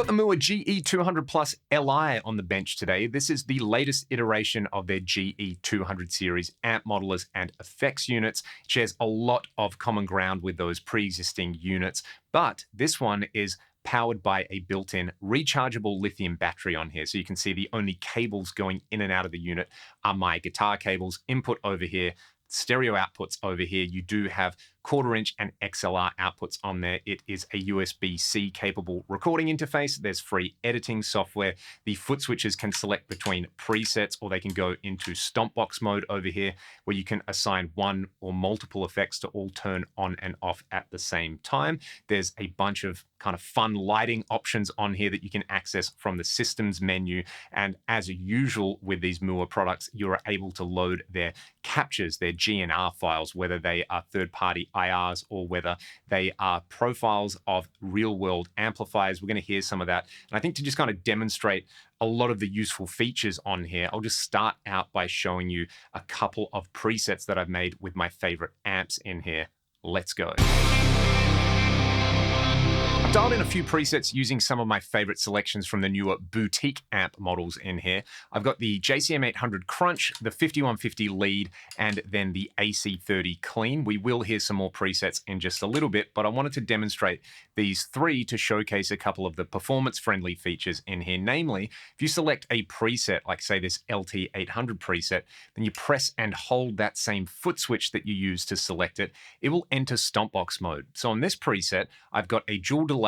got the Mooer GE200 Plus Li on the bench today. This is the latest iteration of their GE200 series amp modelers and effects units. It shares a lot of common ground with those pre-existing units, but this one is powered by a built-in rechargeable lithium battery on here. So you can see the only cables going in and out of the unit are my guitar cables, input over here, stereo outputs over here. You do have 1/4 inch and XLR outputs on there. It is a USB-C capable recording interface. There's free editing software. The foot switches can select between presets, or they can go into Stompbox mode over here, where you can assign one or multiple effects to all turn on and off at the same time. There's a bunch of kind of fun lighting options on here that you can access from the systems menu. And as usual with these Mooer products, you're able to load their captures, their GNR files, whether they are third-party IRs or whether they are profiles of real-world amplifiers. We're going to hear some of that. And I think to just kind of demonstrate a lot of the useful features on here, I'll just start out by showing you a couple of presets that I've made with my favorite amps in here. Let's go. I've dialed in a few presets using some of my favorite selections from the newer boutique amp models in here. I've got the JCM800 Crunch, the 5150 Lead, and then the AC30 Clean. We will hear some more presets in just a little bit, but I wanted to demonstrate these three to showcase a couple of the performance-friendly features in here. Namely, if you select a preset, like say this LT800 preset, then you press and hold that same foot switch that you use to select it, it will enter Stompbox mode. So on this preset, I've got a dual delay,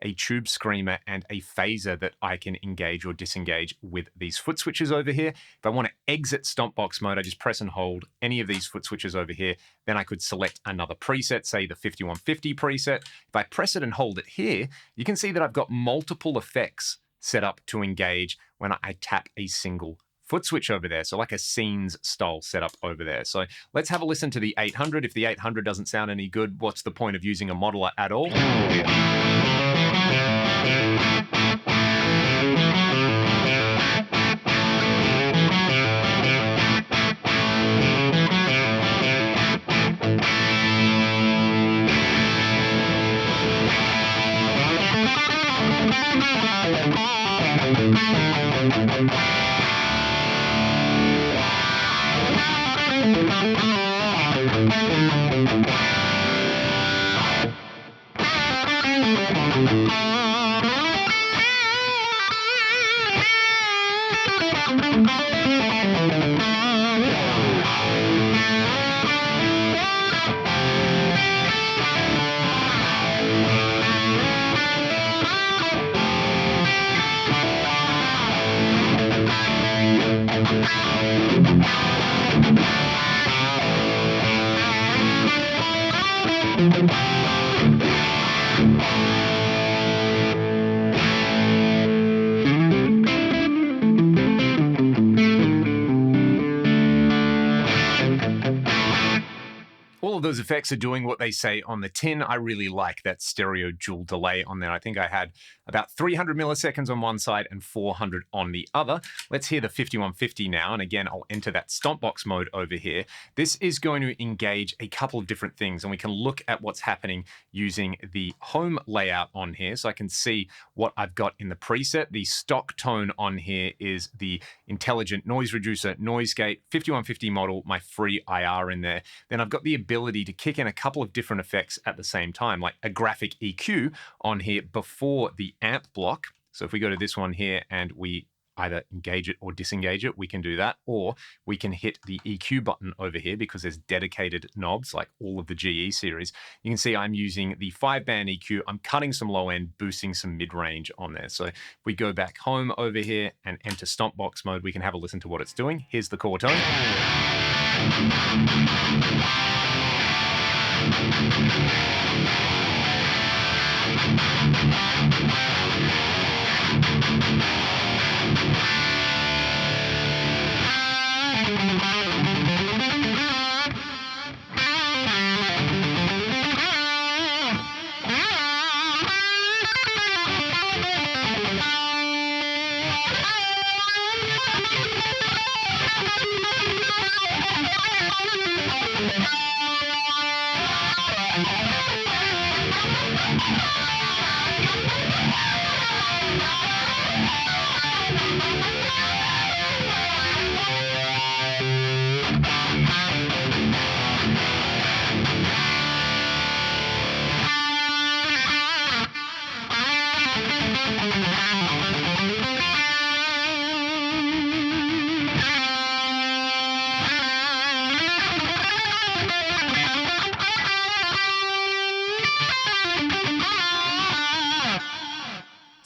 a tube screamer, and a phaser that I can engage or disengage with these foot switches over here. If I want to exit Stompbox mode, I just press and hold any of these foot switches over here. Then I could select another preset, say the 5150 preset. If I press it and hold it here, you can see that I've got multiple effects set up to engage when I tap a single foot switch over there. So like a scenes style setup over there. So let's have a listen to the 800. If the 800 doesn't sound any good, what's the point of using a modeler at all? All of those effects are doing what they say on the tin. I really like that stereo dual delay on there. I think I had about 300 milliseconds on one side and 400 on the other. Let's hear the 5150 now. And again, I'll enter that Stompbox mode over here. This is going to engage a couple of different things, and we can look at what's happening using the home layout on here. So I can see what I've got in the preset. The stock tone on here is the intelligent noise reducer noise gate 5150 model, my free IR in there. Then I've got the ability to kick in a couple of different effects at the same time, like a graphic EQ on here before the amp block. So if we go to this one here and we either engage it or disengage it, we can do that, or we can hit the EQ button over here because there's dedicated knobs like all of the GE series. You can see I'm using the 5-band EQ. I'm cutting some low end, boosting some mid-range on there. So if we go back home over here and enter Stompbox mode, we can have a listen to what it's doing. Here's the core tone.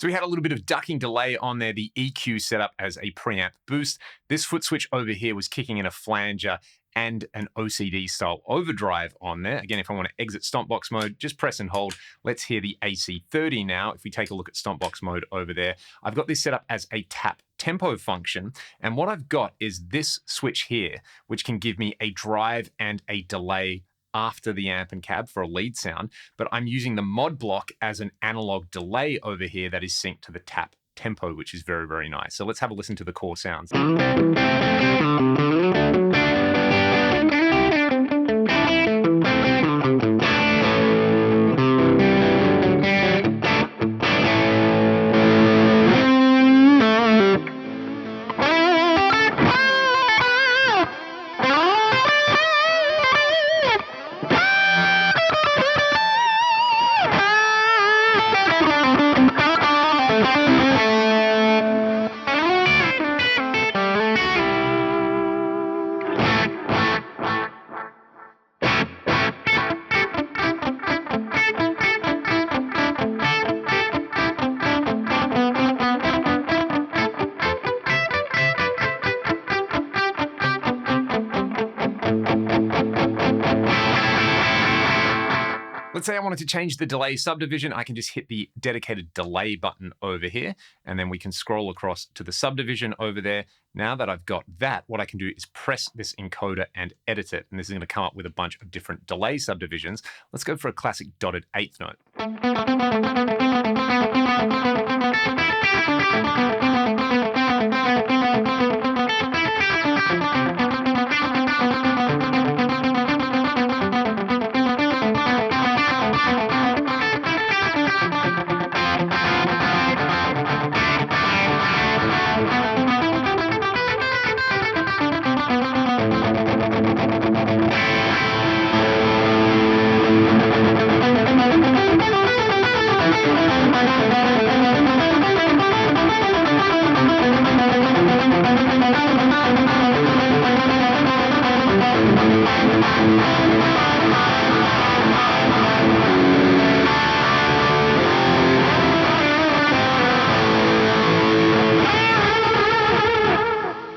So we had a little bit of ducking delay on there, the EQ set up as a preamp boost. This foot switch over here was kicking in a flanger and an OCD style overdrive on there. Again, if I want to exit stomp box mode, just press and hold. Let's hear the AC30 now. If we take a look at stomp box mode over there, I've got this set up as a tap tempo function. And what I've got is this switch here, which can give me a drive and a delay after the amp and cab for a lead sound, but I'm using the mod block as an analog delay over here that is synced to the tap tempo, which is very, very nice. So let's have a listen to the core sounds. Let's say I wanted to change the delay subdivision. I can just hit the dedicated delay button over here, and then we can scroll across to the subdivision over there. Now that I've got that, what I can do is press this encoder and edit it. And this is going to come up with a bunch of different delay subdivisions. Let's go for a classic dotted eighth note.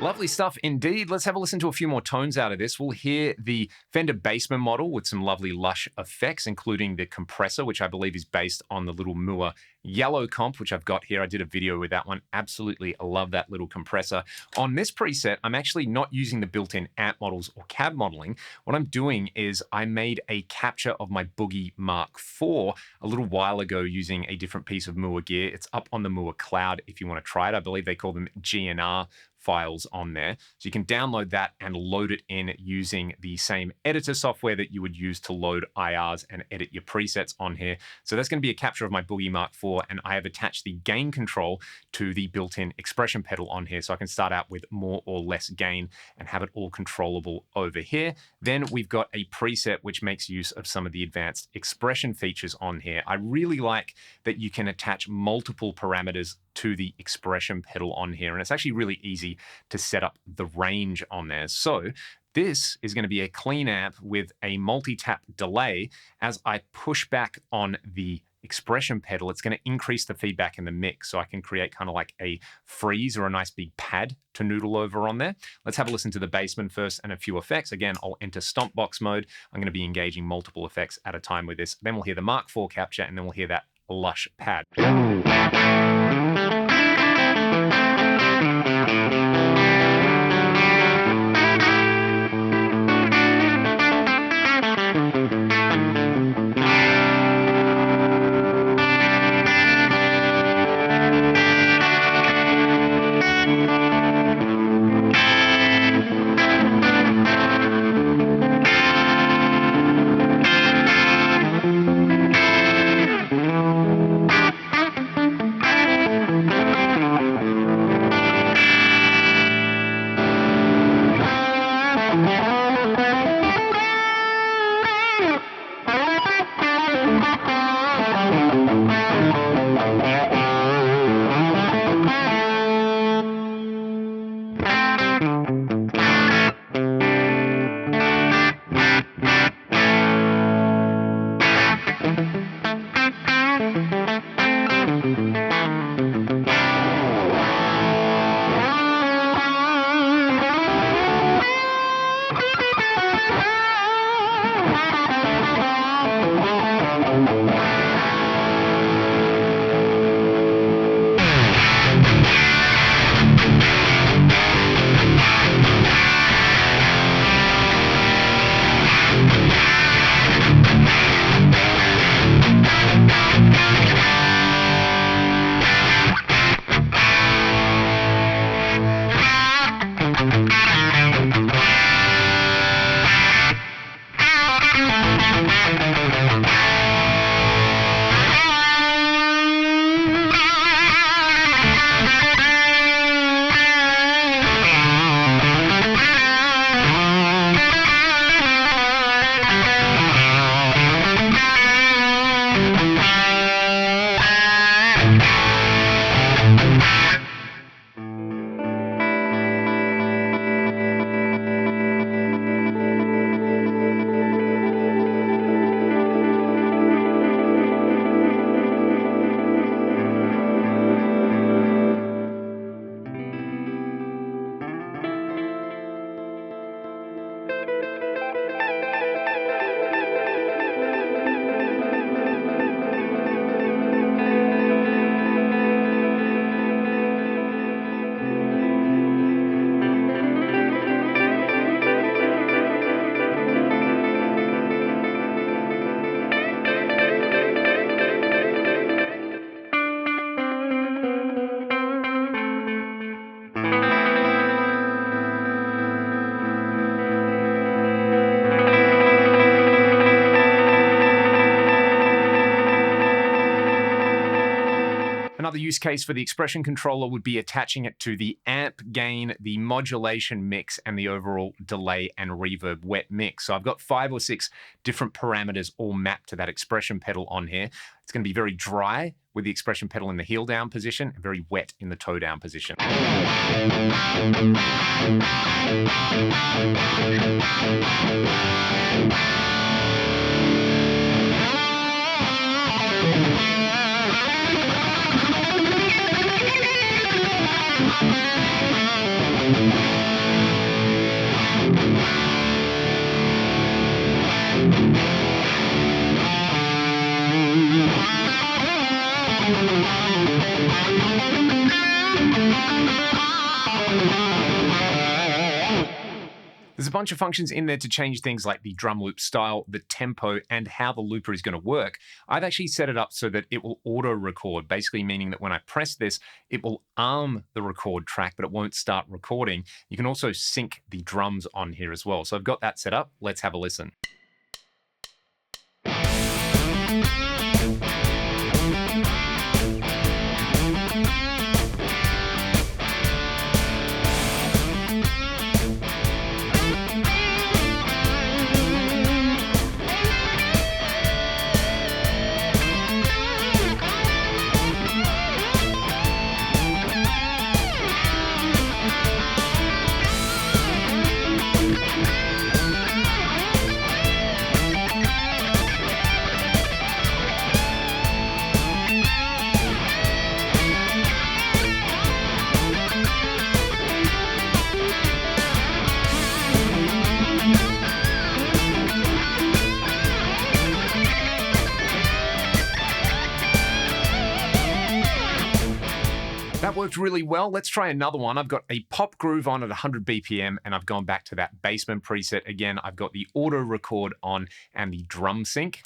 Lovely stuff indeed. Let's have a listen to a few more tones out of this. We'll hear the Fender Bassman model with some lovely lush effects, including the compressor, which I believe is based on the little Mooer yellow comp, which I've got here. I did a video with that one. Absolutely love that little compressor. On this preset, I'm actually not using the built-in amp models or cab modeling. What I'm doing is I made a capture of my Boogie Mark IV a little while ago using a different piece of Mooer gear. It's up on the Mooer cloud if you want to try it. I believe they call them GNR files on there. So you can download that and load it in using the same editor software that you would use to load IRs and edit your presets on here. So that's going to be a capture of my Boogie Mark IV, and I have attached the gain control to the built-in expression pedal on here. So I can start out with more or less gain and have it all controllable over here. Then we've got a preset which makes use of some of the advanced expression features on here. I really like that you can attach multiple parameters to the expression pedal on here. And it's actually really easy to set up the range on there. So this is going to be a clean amp with a multi-tap delay. As I push back on the expression pedal, it's going to increase the feedback in the mix. So I can create kind of like a freeze or a nice big pad to noodle over on there. Let's have a listen to the Bassman first and a few effects. Again, I'll enter stomp box mode. I'm going to be engaging multiple effects at a time with this. Then we'll hear the Mark IV capture, and then we'll hear that lush pad. use case for the expression controller would be attaching it to the amp gain, the modulation mix, and the overall delay and reverb wet mix. So I've got 5 or 6 different parameters all mapped to that expression pedal on here. It's going to be very dry with the expression pedal in the heel down position and very wet in the toe down position. There's a bunch of functions in there to change things like the drum loop style, the tempo, and how the looper is going to work. I've actually set it up so that it will auto-record, basically meaning that when I press this, it will arm the record track, but it won't start recording. You can also sync the drums on here as well. So I've got that set up. Let's have a listen. That worked really well. Let's try another one. I've got a pop groove on at 100 BPM, and I've gone back to that bassman preset again. I've got the auto record on and the drum sync.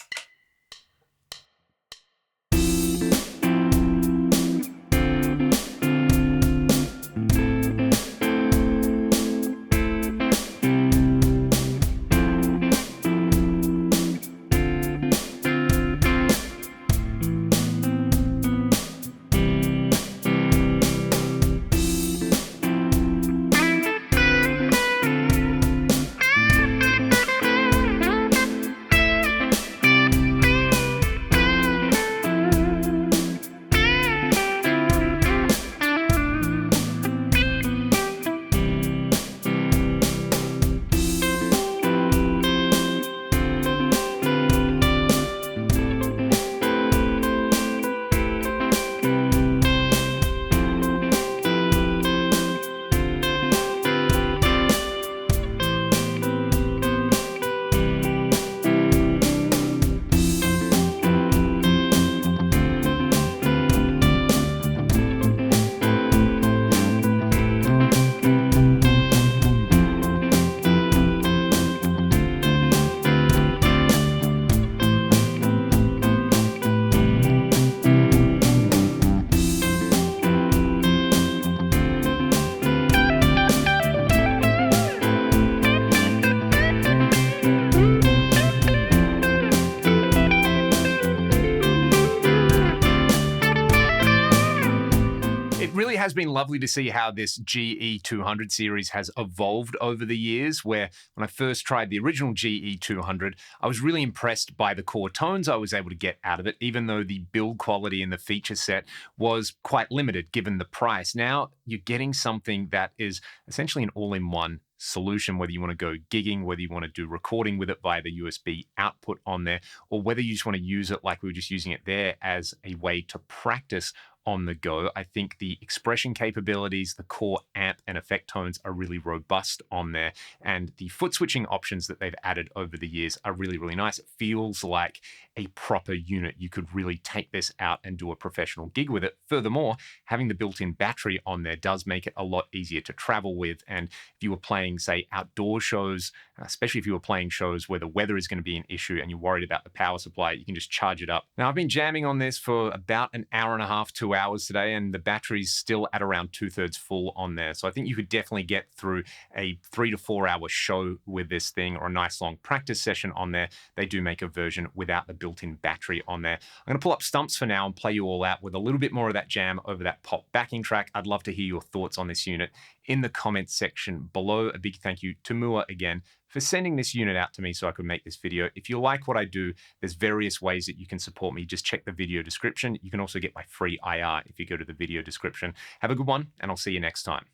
Has been lovely to see how this GE200 series has evolved over the years, where when I first tried the original GE200, I was really impressed by the core tones I was able to get out of it, even though the build quality in the feature set was quite limited given the price. Now you're getting something that is essentially an all-in-one solution, whether you want to go gigging, whether you want to do recording with it via the USB output on there, or whether you just want to use it like we were just using it there as a way to practice on the go. I think the expression capabilities, the core amp and effect tones are really robust on there. And the foot switching options that they've added over the years are really, really nice. It feels like a proper unit. You could really take this out and do a professional gig with it. Furthermore, having the built-in battery on there does make it a lot easier to travel with. And if you were playing, say, outdoor shows especially if you were playing shows where the weather is going to be an issue and you're worried about the power supply, you can just charge it up. Now, I've been jamming on this for about an hour and a half, 2 hours today, and the battery's still at around 2/3 full on there. So I think you could definitely get through a 3 to 4 hour show with this thing, or a nice long practice session on there. They do make a version without the built-in battery on there. I'm going to pull up stumps for now and play you all out with a little bit more of that jam over that pop backing track. I'd love to hear your thoughts on this unit in the comments section below. A big thank you to Mooer again for sending this unit out to me so I could make this video. If you like what I do, there's various ways that you can support me. Just check the video description. You can also get my free IR if you go to the video description. Have a good one, and I'll see you next time.